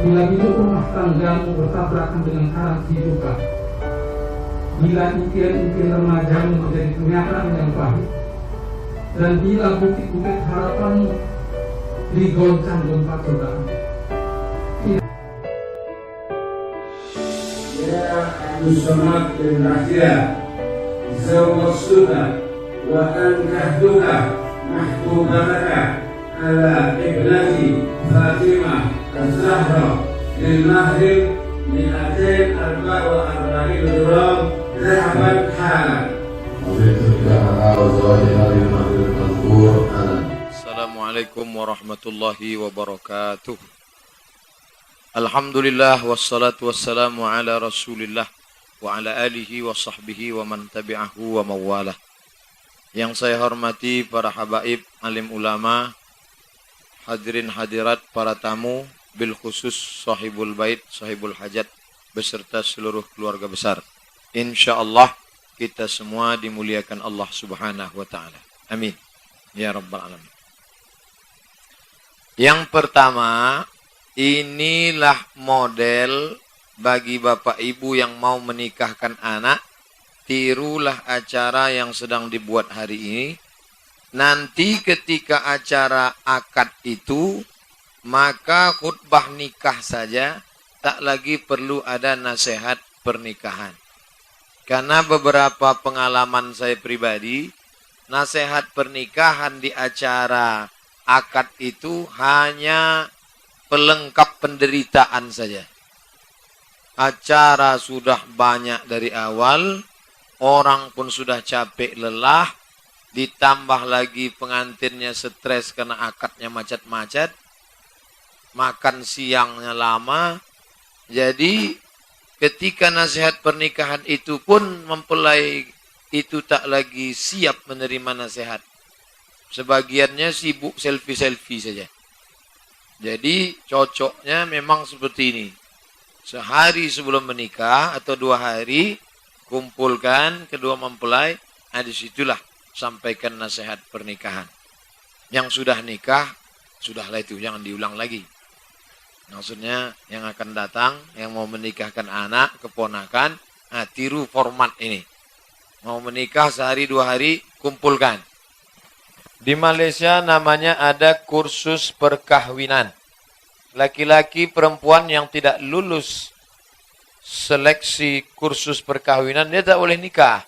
Bila hidup rumah tanggamu bertabrakan dengan karang kehidupan, bila impian-impian remajamu menjadi kenyataan yang pahit, dan bila bukit-bukit harapanmu digoncang gempa cobaan. Ya Abdussamad bin Rahia, zawwajtuka wa ankahtuka mahbubataka ala ibnati Fatimah Az-Zahra lil Maghrib 244 gram zahaban halan. Assalamualaikum warahmatullahi wabarakatuh. Alhamdulillah wassalatu wassalamu ala Rasulillah wa ala alihi wa sahbihi wa man tabi'ahu wa mawalah. Yang saya hormati para habaib, alim ulama, hadirin hadirat, para tamu, bil khusus sahibul bait, sahibul hajat, beserta seluruh keluarga besar. Insyaallah kita semua dimuliakan Allah Subhanahu wa taala. Amin ya rabbal alamin. Yang pertama, inilah model bagi bapak ibu yang mau menikahkan anak. Tirulah acara yang sedang dibuat hari ini. Nanti ketika acara akad itu, maka khutbah nikah saja, tak lagi perlu ada nasihat pernikahan. Karena beberapa pengalaman saya pribadi, nasihat pernikahan di acara akad itu hanya pelengkap penderitaan saja. Acara sudah banyak dari awal, orang pun sudah capek lelah, ditambah lagi pengantinnya stres karena akadnya macet-macet, makan siangnya lama. Jadi ketika nasihat pernikahan itu pun mempelai itu tak lagi siap menerima nasihat. Sebagiannya sibuk selfie-selfie saja. Jadi cocoknya memang seperti ini. Sehari sebelum menikah atau 2 hari, kumpulkan kedua mempelai, disitulah sampaikan nasihat pernikahan. Yang sudah nikah, sudahlah itu, jangan diulang lagi. Maksudnya yang akan datang, yang mau menikahkan anak, keponakan, tiru format ini. Mau menikah sehari 2 hari, kumpulkan. Di Malaysia namanya ada kursus perkahwinan. Laki-laki perempuan yang tidak lulus seleksi kursus perkahwinan, dia tak boleh nikah.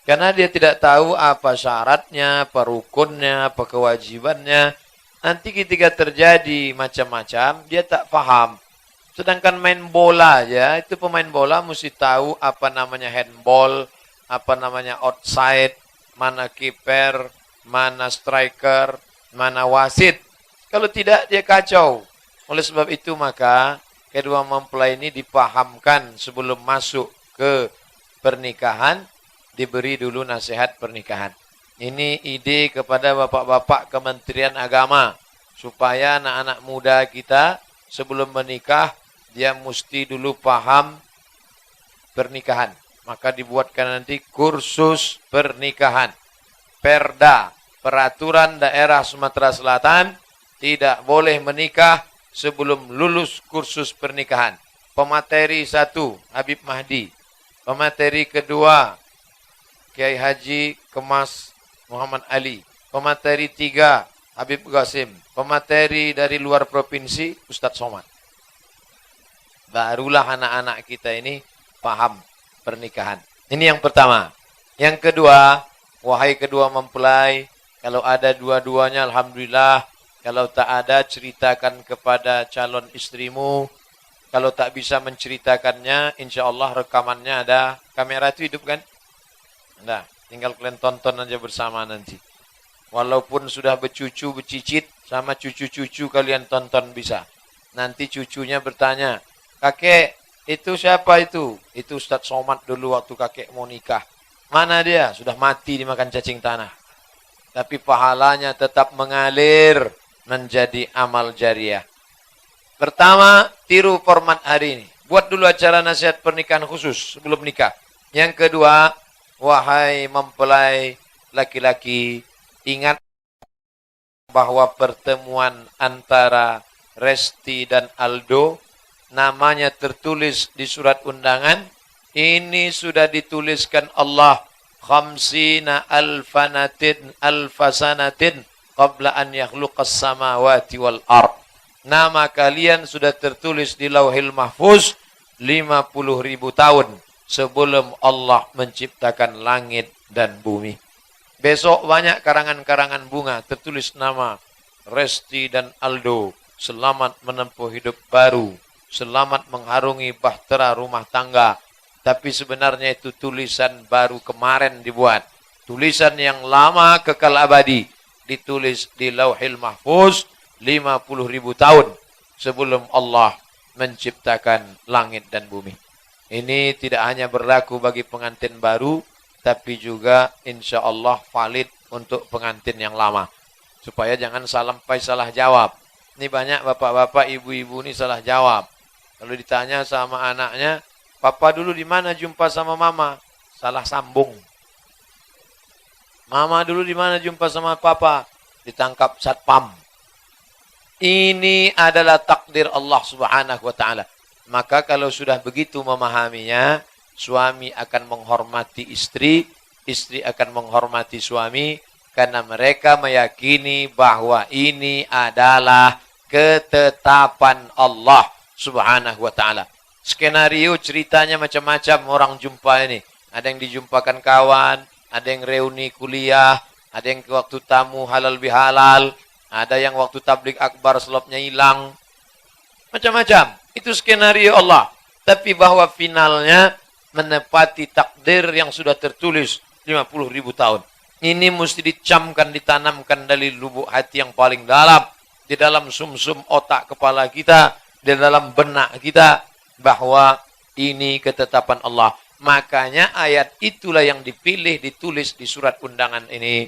Karena dia tidak tahu apa syaratnya, apa rukunnya, apa kewajibannya. Nanti ketika terjadi macam-macam, dia tak faham. Sedangkan main bola aja, itu pemain bola mesti tahu apa namanya handball, apa namanya outside, mana kiper, mana striker, mana wasit. Kalau tidak, dia kacau. Oleh sebab itu maka kedua mempelai ini dipahamkan sebelum masuk ke pernikahan, diberi dulu nasihat pernikahan. Ini ide kepada bapak-bapak Kementerian Agama, supaya anak-anak muda kita sebelum menikah, dia mesti dulu paham pernikahan. Maka dibuatkan nanti kursus pernikahan. Perda, peraturan daerah Sumatera Selatan, tidak boleh menikah sebelum lulus kursus pernikahan. Pemateri 1, Habib Mahdi. Pemateri kedua, Kiai Haji Kemas Muhammad Ali. Pemateri 3, Habib Qasim. Pemateri dari luar provinsi, Ustadz Somad. Barulah anak-anak kita ini paham pernikahan. Ini yang pertama. Yang kedua, wahai kedua mempelai, kalau ada dua-duanya alhamdulillah. Kalau tak ada, ceritakan kepada calon istrimu. Kalau tak bisa menceritakannya, insya Allah rekamannya ada. Kamera itu hidup kan? Nah, tinggal kalian tonton aja bersama nanti. Walaupun sudah bercucu, bercicit, sama cucu-cucu kalian tonton bisa. Nanti cucunya bertanya, kakek, itu siapa itu? Itu Ustadz Somad dulu waktu kakek mau nikah. Mana dia? Sudah mati dimakan cacing tanah. Tapi pahalanya tetap mengalir menjadi amal jariah. Pertama, tiru format hari ini. Buat dulu acara nasihat pernikahan khusus sebelum nikah. Yang kedua, wahai mempelai laki-laki, ingat bahwa pertemuan antara Resti dan Aldo namanya tertulis di surat undangan, ini sudah dituliskan Allah khamsina alfasanatin qabla an yakhluqas samawati wal ard. Nama kalian sudah tertulis di Lauhil Mahfuz 50.000 tahun sebelum Allah menciptakan langit dan bumi. Besok banyak karangan-karangan bunga tertulis nama Resti dan Aldo. Selamat menempuh hidup baru. Selamat mengharungi bahtera rumah tangga. Tapi sebenarnya itu tulisan baru kemarin dibuat. Tulisan yang lama kekal abadi. Ditulis di Lauhil Mahfuz 50.000 tahun sebelum Allah menciptakan langit dan bumi. Ini tidak hanya berlaku bagi pengantin baru, tapi juga insya Allah valid untuk pengantin yang lama. Supaya jangan sampai salah jawab. Ini banyak bapak-bapak, ibu-ibu ini salah jawab. Kalau ditanya sama anaknya, papa dulu di mana jumpa sama mama? Salah sambung. Mama dulu di mana jumpa sama papa? Ditangkap satpam. Ini adalah takdir Allah Subhanahu wa taala. Maka kalau sudah begitu memahaminya, suami akan menghormati istri, istri akan menghormati suami, karena mereka meyakini bahwa ini adalah ketetapan Allah Subhanahu wa taala. Skenario ceritanya macam-macam orang jumpa ini. Ada yang dijumpakan kawan, ada yang reuni kuliah, ada yang ke waktu tamu halal bihalal, ada yang waktu tablik akbar slopnya hilang. Macam-macam. Itu skenario Allah. Tapi bahwa finalnya menepati takdir yang sudah tertulis 50.000 tahun. Ini mesti dicamkan, ditanamkan dari lubuk hati yang paling dalam. Di dalam sumsum otak kepala kita. Di dalam benak kita. Bahwa ini ketetapan Allah. Makanya ayat itulah yang dipilih, ditulis di surat undangan ini.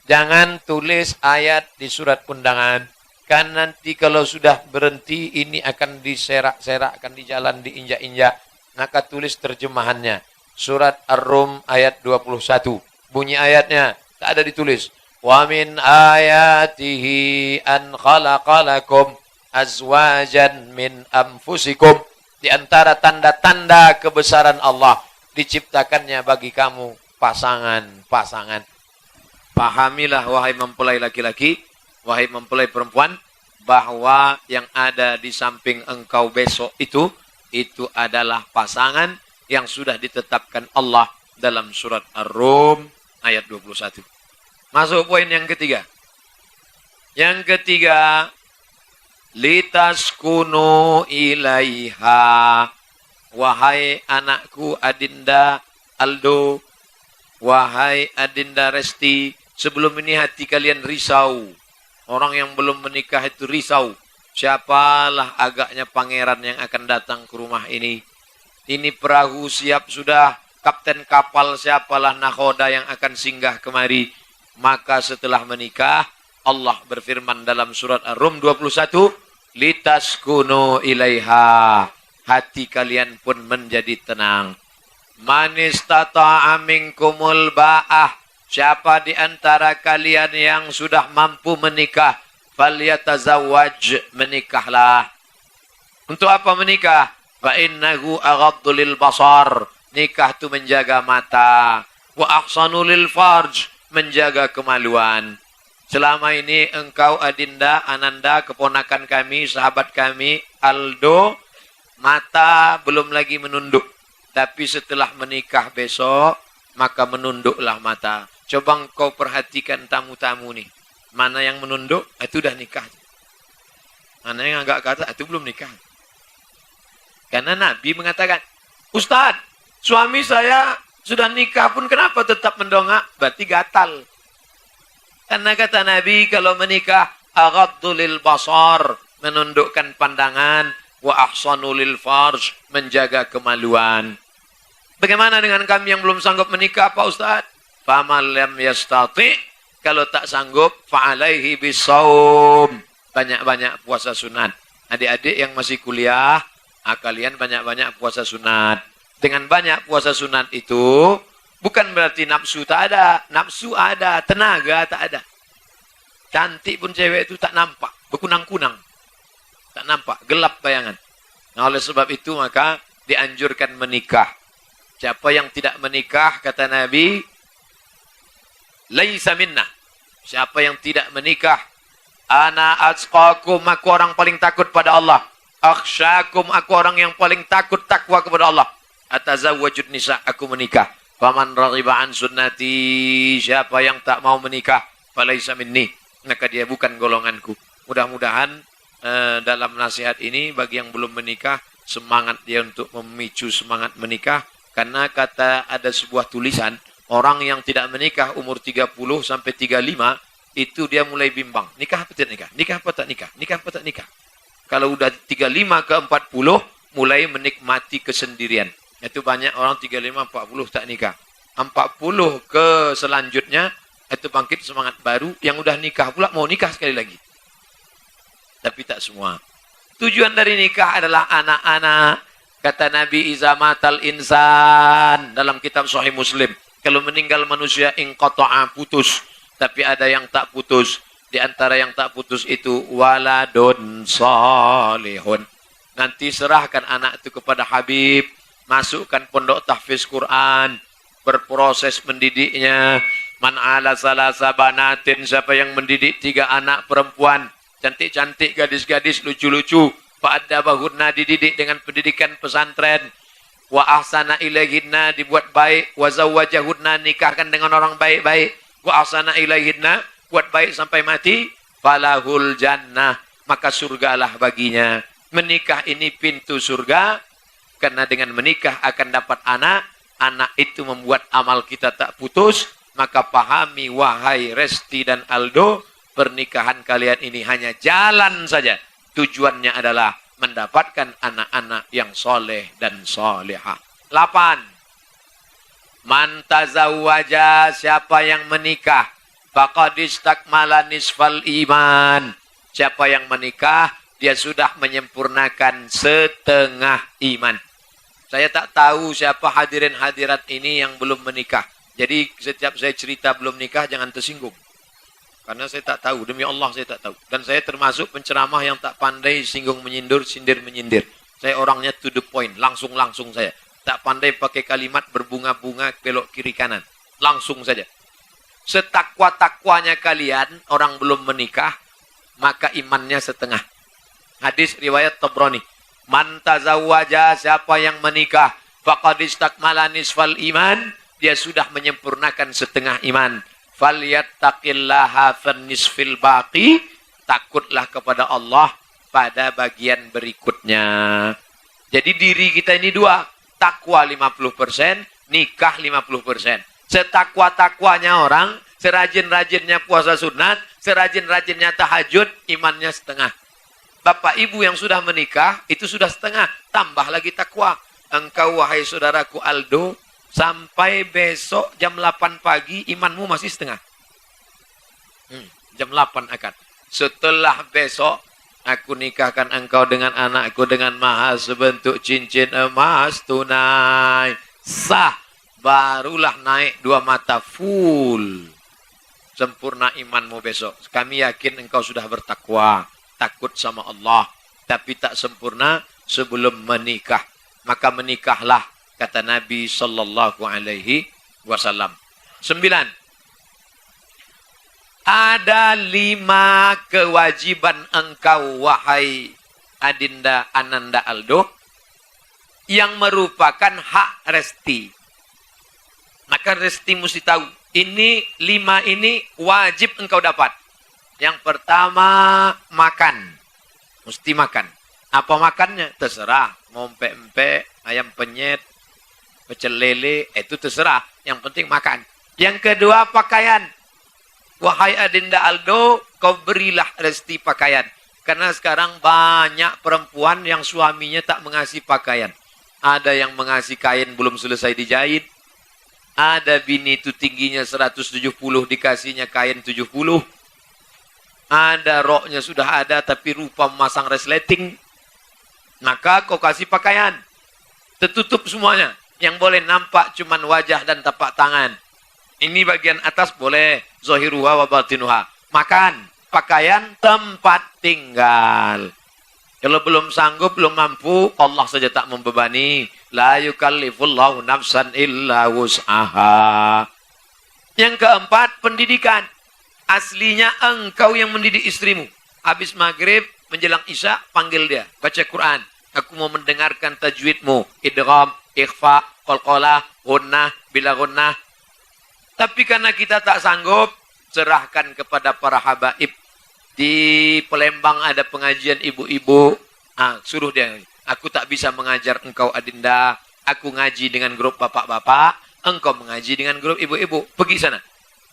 Jangan tulis ayat di surat undangan. Kan nanti kalau sudah berhenti ini akan diserak-serak, akan di jalan diinjak-injak. Maka tulis terjemahannya. Surat Ar-Rum ayat 21. Bunyi ayatnya tak ada ditulis. Wa min ayatihi an khalaqalakum azwajan min anfusikum. Di antara tanda-tanda kebesaran Allah diciptakannya bagi kamu pasangan-pasangan. Pahamilah wahai mempelai laki-laki, wahai mempelai perempuan, bahwa yang ada di samping engkau besok itu adalah pasangan yang sudah ditetapkan Allah dalam surat Ar-Rum ayat 21. Masuk poin yang ketiga. Yang ketiga, litaskunu ilaiha. Wahai anakku Adinda Aldo, wahai Adinda Resti, sebelum ini hati kalian risau. Orang yang belum menikah itu risau. Siapalah agaknya pangeran yang akan datang ke rumah ini. Ini perahu siap sudah. Kapten kapal siapalah nakhoda yang akan singgah kemari. Maka setelah menikah, Allah berfirman dalam surat Ar-Rum 21. Litaskunu ilaiha. Hati kalian pun menjadi tenang. Man istata'a minkumul ba'ah. Siapa di antara kalian yang sudah mampu menikah, falyatazawwaj, menikahlah. Untuk apa menikah? Fa innahu aghaddu lil basar. Nikah itu menjaga mata. Wa ahsanu lil farj, menjaga kemaluan. Selama ini engkau Adinda, Ananda, keponakan kami, sahabat kami, Aldo, mata belum lagi menunduk. Tapi setelah menikah besok, maka menunduklah mata. Coba engkau perhatikan tamu-tamu nih. Mana yang menunduk, itu udah nikah. Mana yang agak kata, itu belum nikah. Karena Nabi mengatakan, Ustaz, suami saya sudah nikah pun kenapa tetap mendongak? Berarti gatal. Karena kata Nabi, kalau menikah, aghaddu lil basar, menundukkan pandangan, wa ahsanu lil farj, menjaga kemaluan. Bagaimana dengan kami yang belum sanggup menikah, Pak Ustaz? Faman lam yastati, kalau tak sanggup, fa'alaihi bisawm. Banyak-banyak puasa sunat. Adik-adik yang masih kuliah, kalian banyak-banyak puasa sunat. Dengan banyak puasa sunat itu, bukan berarti nafsu tak ada. Nafsu ada, tenaga tak ada. Cantik pun cewek itu tak nampak. Berkunang-kunang. Tak nampak, gelap bayangan. Nah, oleh sebab itu maka dianjurkan menikah. Siapa yang tidak menikah, kata Nabi, laisa minna. Siapa yang tidak menikah, ana atqakum, aku orang paling takut pada Allah. Akhsyakum, aku orang yang paling takut takwa kepada Allah. Atazawwajud nisa, aku menikah. Faman raghiba an sunnati, siapa yang tak mau menikah, falaisa minni, maka dia bukan golonganku. Mudah-mudahan dalam nasihat ini bagi yang belum menikah, semangat dia untuk memicu semangat menikah. Karena kata ada sebuah tulisan, orang yang tidak menikah umur 30 sampai 35, itu dia mulai bimbang. Nikah apa tidak nikah? Nikah apa tak nikah? Nikah apa tak nikah? Kalau udah 35 ke 40, mulai menikmati kesendirian. Itu banyak orang 35-40 tak nikah. 40 ke selanjutnya, itu bangkit semangat baru. Yang udah nikah pula mau nikah sekali lagi. Tapi tak semua. Tujuan dari nikah adalah anak-anak. Kata Nabi izamatal insan dalam kitab Sahih Muslim. Kalau meninggal manusia inqata'a, putus. Tapi ada yang tak putus. Di antara yang tak putus itu waladun salihun. Nanti serahkan anak itu kepada Habib. Masukkan pondok tahfiz Quran, berproses mendidiknya. Man ala salasa banatin, siapa yang mendidik 3 anak perempuan, cantik-cantik, gadis-gadis, lucu-lucu, fa'addabahunna, dididik dengan pendidikan pesantren, wa ahsana ilaihinna, dibuat baik, wa zawwajahunna, nikahkan dengan orang baik-baik, wa ahsana ilaihinna, buat baik sampai mati, falahul jannah, maka surgalah baginya. Menikah ini pintu surga. Karena dengan menikah akan dapat anak. Anak itu membuat amal kita tak putus. Maka pahami wahai Resti dan Aldo, pernikahan kalian ini hanya jalan saja. Tujuannya adalah mendapatkan anak-anak yang soleh dan solehah. 8. Man tazawwaja, siapa yang menikah, faqad istakmala nisfal iman. Siapa yang menikah, dia sudah menyempurnakan setengah iman. Saya tak tahu siapa hadirin hadirat ini yang belum menikah. Jadi setiap saya cerita belum nikah jangan tersinggung. Karena saya tak tahu, demi Allah saya tak tahu. Dan saya termasuk penceramah yang tak pandai singgung menyindir, sindir menyindir. Saya orangnya to the point, langsung-langsung saya. Tak pandai pakai kalimat berbunga-bunga belok kiri kanan. Langsung saja. Setakwa-takwanya kalian, orang belum menikah, maka imannya setengah. Hadis riwayat Tabrani. Man tazawwaja, siapa yang menikah, faqad istakmala nisfal iman, dia sudah menyempurnakan setengah iman. Falyattaqillaha fan nisfil baqi, takutlah kepada Allah pada bagian berikutnya. Jadi diri kita ini 2, takwa 50%, nikah 50%. Setakwa-takwanya orang, serajin-rajinnya puasa sunat, serajin-rajinnya tahajud, imannya setengah. Bapak ibu yang sudah menikah, itu sudah setengah. Tambah lagi takwa. Engkau wahai saudaraku Aldo, sampai besok jam 8 pagi, imanmu masih setengah. Jam 8 akad. Setelah besok, aku nikahkan engkau dengan anakku dengan mahar sebentuk cincin emas tunai. Sah. Barulah naik 2 mata full. Sempurna imanmu besok. Kami yakin engkau sudah bertakwa. Takut sama Allah, tapi tak sempurna sebelum menikah. Maka menikahlah, kata Nabi sallallahu alaihi wasallam. 9. Ada 5 kewajiban engkau wahai Adinda Ananda Aldo yang merupakan hak Resti. Maka Resti mesti tahu, ini 5 ini wajib engkau dapat. Yang pertama, makan. Mesti makan. Apa makannya? Terserah. Mau empek-empek, ayam penyet, pecel lele, itu terserah. Yang penting makan. Yang kedua, pakaian. Wahai Adinda Aldo, kau berilah Resti pakaian. Karena sekarang banyak perempuan yang suaminya tak mengasih pakaian. Ada yang mengasih kain belum selesai dijahit. Ada bini itu tingginya 170, dikasihnya kain 70. Ada roknya sudah ada, tapi rupa memasang resleting. Maka kau kasih pakaian. Tertutup semuanya. Yang boleh nampak cuman wajah dan tapak tangan. Ini bagian atas boleh. Zahiruha wa batinuha. Makan, pakaian, tempat tinggal. Kalau belum sanggup, belum mampu, Allah saja tak membebani. La yukallifullahu nafsan illa wus'aha. Yang keempat, pendidikan. Aslinya engkau yang mendidik istrimu. Habis maghrib, menjelang isya, panggil dia. Baca Quran. Aku mau mendengarkan tajwidmu. Idgham, ikhfa, qalqalah, gunnah, bila gunnah. Tapi karena kita tak sanggup, serahkan kepada para habaib. Di Palembang ada pengajian ibu-ibu. Suruh dia. Aku tak bisa mengajar engkau Adinda. Aku ngaji dengan grup bapak-bapak. Engkau mengaji dengan grup ibu-ibu. Pergi sana.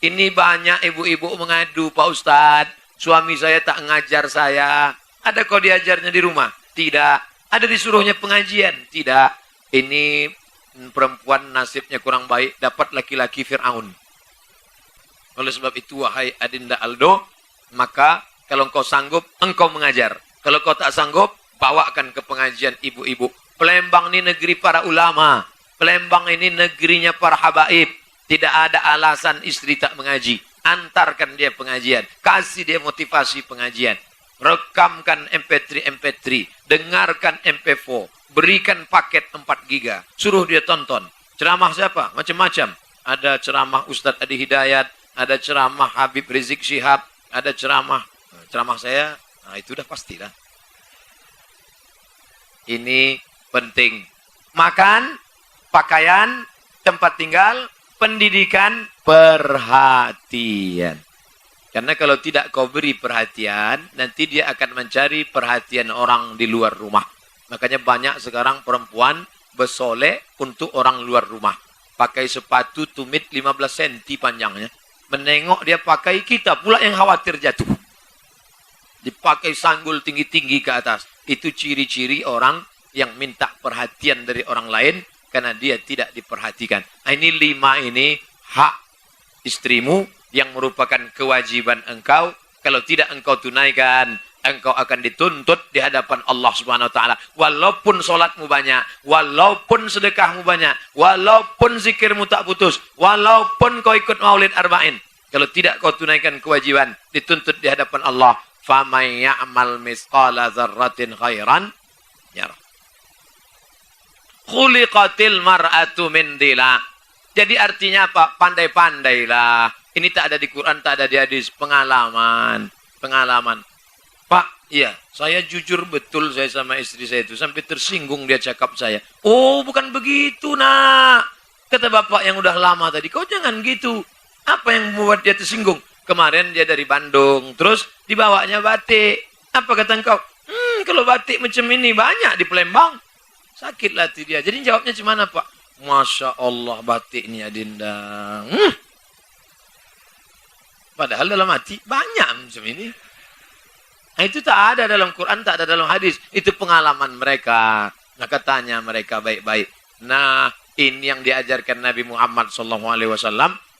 Ini banyak ibu-ibu mengadu, Pak Ustadz. Suami saya tak ngajar saya. Ada kau diajarnya di rumah? Tidak. Ada disuruhnya pengajian? Tidak. Ini perempuan nasibnya kurang baik. Dapat laki-laki Fir'aun. Oleh sebab itu, wahai Adinda Aldo, maka kalau engkau sanggup, engkau mengajar. Kalau kau tak sanggup, bawakan ke pengajian ibu-ibu. Palembang ini negeri para ulama. Palembang ini negerinya para habaib. Tidak ada alasan istri tak mengaji. Antarkan dia pengajian. Kasih dia motivasi pengajian. Rekamkan MP3. Dengarkan MP4. Berikan paket 4 giga. Suruh dia tonton. Ceramah siapa? Macam-macam. Ada ceramah Ustadz Adi Hidayat. Ada ceramah Habib Rizik Syihab. Ada ceramah saya. Nah, itu udah pastilah. Ini penting. Makan, pakaian, tempat tinggal, pendidikan, perhatian. Karena kalau tidak kau beri perhatian, nanti dia akan mencari perhatian orang di luar rumah. Makanya banyak sekarang perempuan bersolek untuk orang luar rumah. Pakai sepatu tumit 15 cm panjangnya. Menengok dia pakai, kita pula yang khawatir jatuh. Dipakai sanggul tinggi-tinggi ke atas. Itu ciri-ciri orang yang minta perhatian dari orang lain karena dia tidak diperhatikan. Nah, ini 5 ini hak istrimu yang merupakan kewajiban engkau. Kalau tidak engkau tunaikan, engkau akan dituntut di hadapan Allah Subhanahu wa taala. Walaupun solatmu banyak, walaupun sedekahmu banyak, walaupun zikirmu tak putus, walaupun kau ikut maulid arba'in, kalau tidak kau tunaikan kewajiban, dituntut di hadapan Allah. Faman ya'mal misqala dzarratin khairan yarah. Khuliqatil mar'atu min dhila. Jadi artinya apa? Pandai-pandailah. Ini tak ada di Quran, tak ada di hadis. Pengalaman. Pak, iya, saya jujur betul saya sama istri saya itu. Sampai tersinggung dia cakap saya. Oh, bukan begitu, nak. Kata bapak yang udah lama tadi, kau jangan gitu. Apa yang membuat dia tersinggung? Kemarin dia dari Bandung, terus dibawanya batik. Apa kata engkau? Kalau batik macam ini banyak di Palembang. Sakit hati dia. Jadi jawabnya gimana, Pak? Masya Allah batik ini Adinda. Padahal dalam hati banyak macam ini. Nah, itu tak ada dalam Quran, tak ada dalam hadis. Itu pengalaman mereka. Nah, katanya mereka baik-baik. Nah, ini yang diajarkan Nabi Muhammad SAW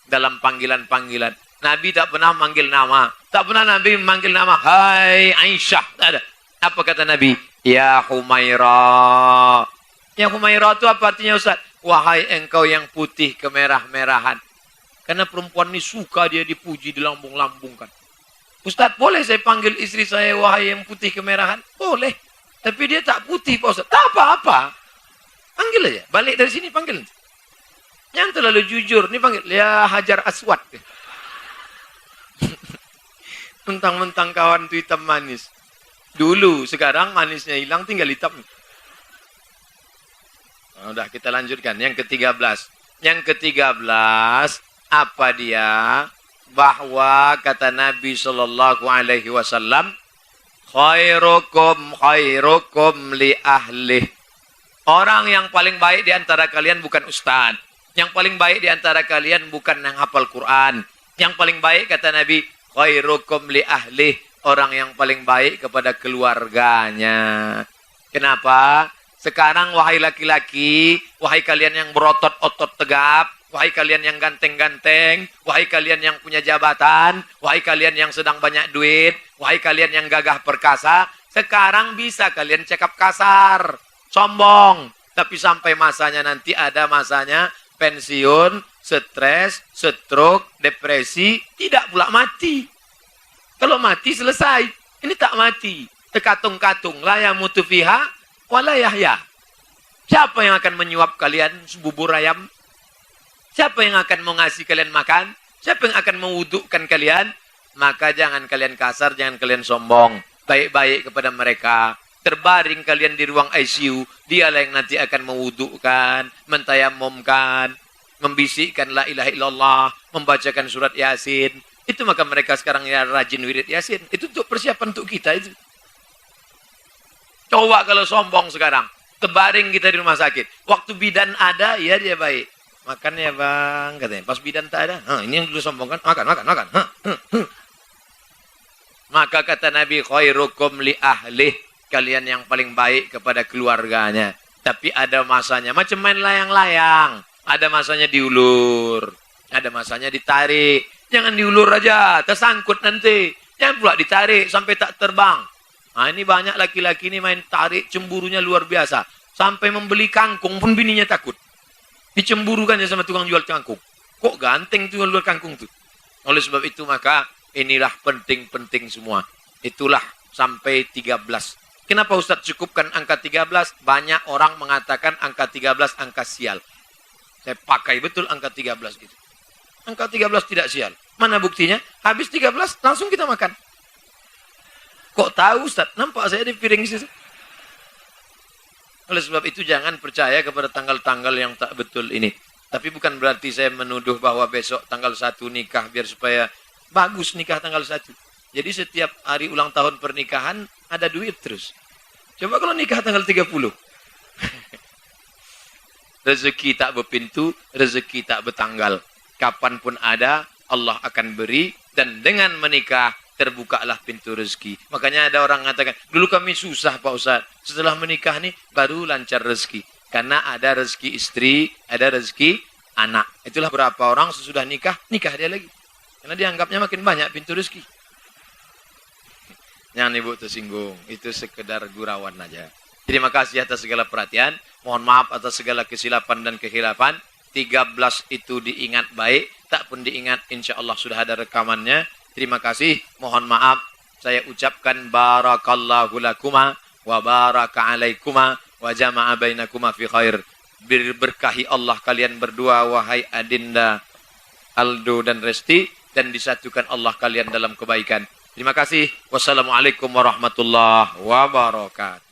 dalam panggilan-panggilan. Nabi tak pernah manggil nama. Tak pernah Nabi manggil nama. Hai Aisyah. Tak ada. Apa kata Nabi? Ya Humaira. Ya Humaira itu apa artinya Ustaz? Wahai engkau yang putih kemerah-merahan. Karena perempuan ini suka dia dipuji, dilambung-lambungkan. Ustaz, boleh saya panggil istri saya wahai yang putih kemerahan? Boleh. Tapi dia tak putih, Pak Ustaz. Tak apa-apa. Panggil aja. Balik dari sini, panggil. Yang terlalu jujur. Ini panggil. Ya Hajar Aswad. Mentang-mentang kawan itu hitam manis. Dulu, sekarang manisnya hilang, tinggal hitam. Nah, udah, kita lanjutkan. Yang ke-13. Yang ke-13, apa dia? Bahwa kata Nabi SAW, khairukum li ahlih. Orang yang paling baik di antara kalian bukan ustaz. Yang paling baik di antara kalian bukan yang hafal Quran. Yang paling baik kata Nabi, khairukum li ahlih. Orang yang paling baik kepada keluarganya. Kenapa? Sekarang wahai laki-laki, wahai kalian yang berotot-otot tegap, wahai kalian yang ganteng-ganteng, wahai kalian yang punya jabatan, wahai kalian yang sedang banyak duit, wahai kalian yang gagah perkasa, sekarang bisa kalian cakap kasar, sombong. Tapi sampai masanya nanti ada masanya pensiun, stres, stroke, depresi, tidak pula mati. Kalau mati selesai. Ini tak mati. Tekatung-katung, la yamutu fiha wa la yahya. Siapa yang akan menyuap kalian bubur ayam? Siapa yang akan mengasih kalian makan? Siapa yang akan mewudukkan kalian? Maka jangan kalian kasar, jangan kalian sombong. Baik-baik kepada mereka. Terbaring kalian di ruang ICU, dialah yang nanti akan mewudukkan, mentayamumkan, membisikkan la ilaha illallah, membacakan surat Yasin. Itu maka mereka sekarang ya rajin wirid Yasin. Itu untuk persiapan untuk kita itu. Coba kalau sombong sekarang. Terbaring kita di rumah sakit. Waktu bidan ada, ya dia baik. Makan ya bang, katanya. Pas bidan tak ada. Ini yang dulu sombong kan. Makan. Maka kata Nabi, khairukum li ahlih. Kalian yang paling baik kepada keluarganya. Tapi ada masanya. Macam main layang-layang. Ada masanya diulur. Ada masanya ditarik. Jangan diulur aja. Tersangkut nanti. Jangan pula ditarik sampai tak terbang. Nah, ini banyak laki-laki ini main tarik. Cemburunya luar biasa. Sampai membeli kangkung pun bininya takut. Dicemburukan ya sama tukang jual kangkung. Kok ganteng tuh jual kangkung tuh. Oleh sebab itu maka inilah penting-penting semua. Itulah sampai 13. Kenapa Ustaz cukupkan angka 13? Banyak orang mengatakan angka 13 angka sial. Saya pakai betul angka 13 itu. Angka 13 tidak sial. Mana buktinya? Habis 13 langsung kita makan. Kok tahu Ustaz? Nampak saya di piring situ. Oleh sebab itu jangan percaya kepada tanggal-tanggal yang tak betul ini. Tapi bukan berarti saya menuduh bahwa besok tanggal 1 nikah biar supaya bagus nikah tanggal 1. Jadi setiap hari ulang tahun pernikahan ada duit terus. Coba kalau nikah tanggal 30. Rezeki tak berpintu, rezeki tak bertanggal. Kapanpun ada, Allah akan beri. Dan dengan menikah, terbukalah pintu rezeki. Makanya ada orang mengatakan, dulu kami susah Pak Ustaz. Setelah menikah nih, baru lancar rezeki. Karena ada rezeki istri, ada rezeki anak. Itulah berapa orang sesudah nikah, nikah dia lagi. Karena dianggapnya makin banyak pintu rezeki. Jangan ibu tersinggung. Itu sekedar gurauan aja. Terima kasih atas segala perhatian. Mohon maaf atas segala kesilapan dan kehilafan. 13 itu diingat baik. Tak pun diingat, insya Allah sudah ada rekamannya. Terima kasih. Mohon maaf. Saya ucapkan barakallahu lakuma wa baraka alaikuma wa jama'a bainakuma fi khair. Berkahi Allah kalian berdua, wahai Adinda, Aldo dan Resti. Dan disatukan Allah kalian dalam kebaikan. Terima kasih. Wassalamualaikum warahmatullahi wabarakatuh.